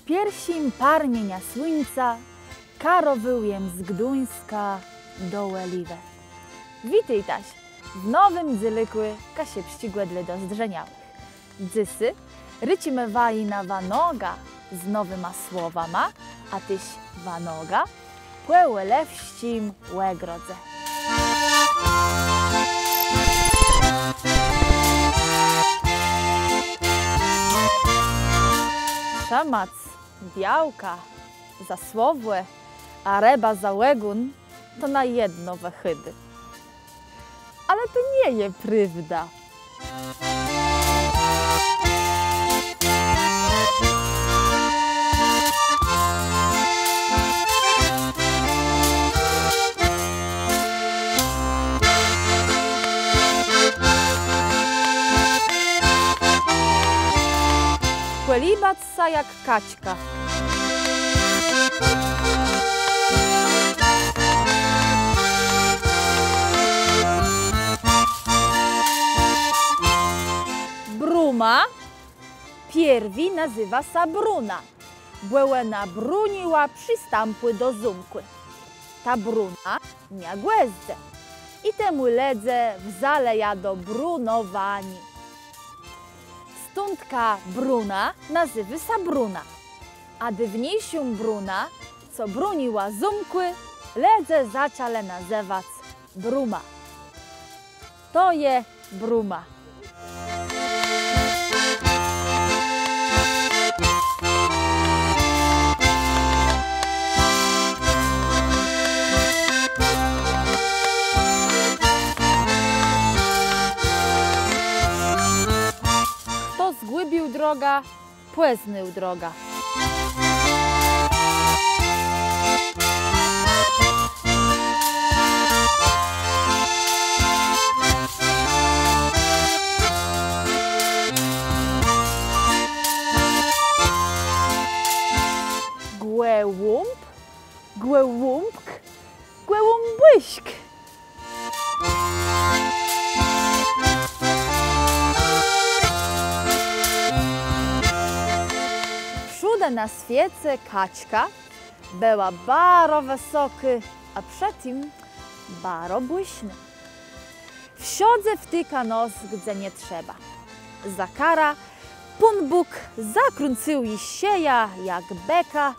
Pierwszym parmienia słońca karowyłem z Gduńska do Łeliwe. Witaj taś w nowym dzylykły kasie pścigłedle do zdrzeniałych. Dzysy rycimy waj na wanoga z nowyma słowama, a tyś wanoga płełe lewścim łegrodze. Szamac białka za słowłe, a reba za łegun to na jedno wechydy. Ale to nie je prawda. Kłelibaca jak kaćka. Bruma pierwi nazywa sa bruna. Błełena bruniła przystąpły do zumkły. Ta bruna nie głezdze. I temu ledze wzaleja do brunowani. Stądka bruna nazywy sa bruna. A dywniejszą bruna, co bruniła zumkły, ledze zaczale nazywać bruma. To je bruma. Kto zgłybił droga, płeznył droga. Głęłumb, głęłumbk, głęłumbyśk. Wszude na świece kaćka była baro wysoky, a przedtem baro błyśny. Wsiodze wtyka nos, gdzie nie trzeba. Za kara Pan Bóg zakręcił i sieja jak beka,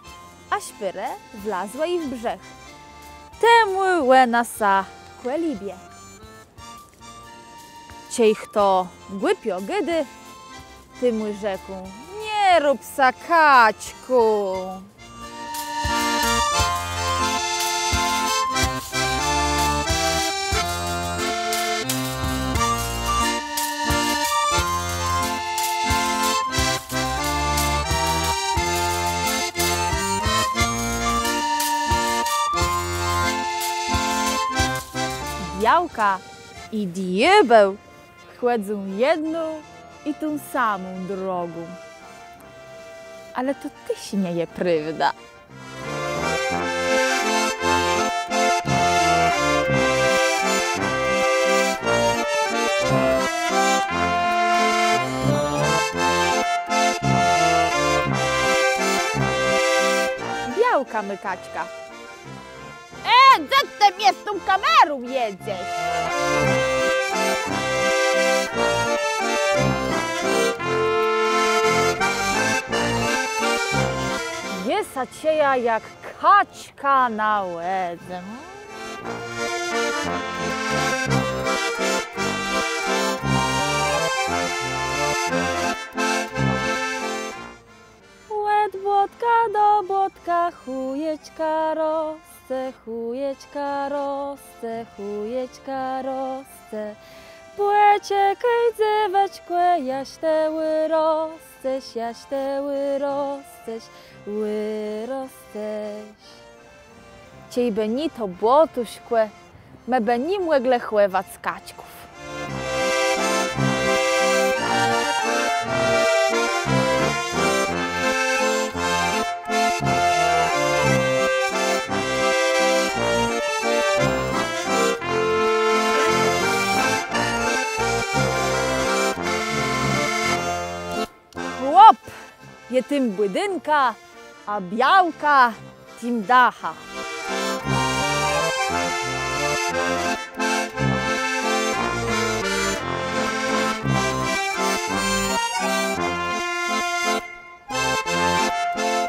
a śpyrę wlazła i w brzeg. Temu łena sa kłelibie. Ciej kto głupio gydy, temu rzekł, nie rób sa kaćku. Białka i diabeł chodzą jedną i tą samą drogą. Ale to tyś nie je prawda. Białka mykaćka. Co ty mnie z tą kamerą jedziesz? Jest cieja jak kaćka na łedze. Łed błotka do błotka, chujeczka rosce, chujeczka rosce, chujeczka rosce. Płeciekaj dzyweczkłe, jaś teły rosteś, jaś teły rosteś, ły rosteś. Ciejby ni to błotuśkłe, mebe ni młegle chłewać kaćków. je tym budynka a białka tim dacha.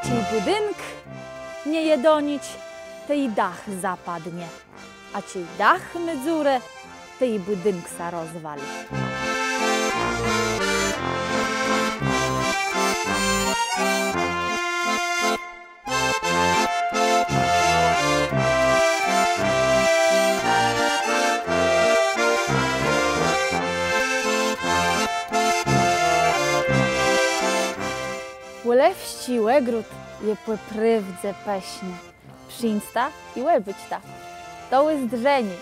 Ci budynk nie jedonić, to i dach zapadnie, a ci dach mydzurę, to i budynk sa rozwali. Ulewści łegród je płyprywdze peśnie. Przyństa i łebyć ta. To jest drzeni.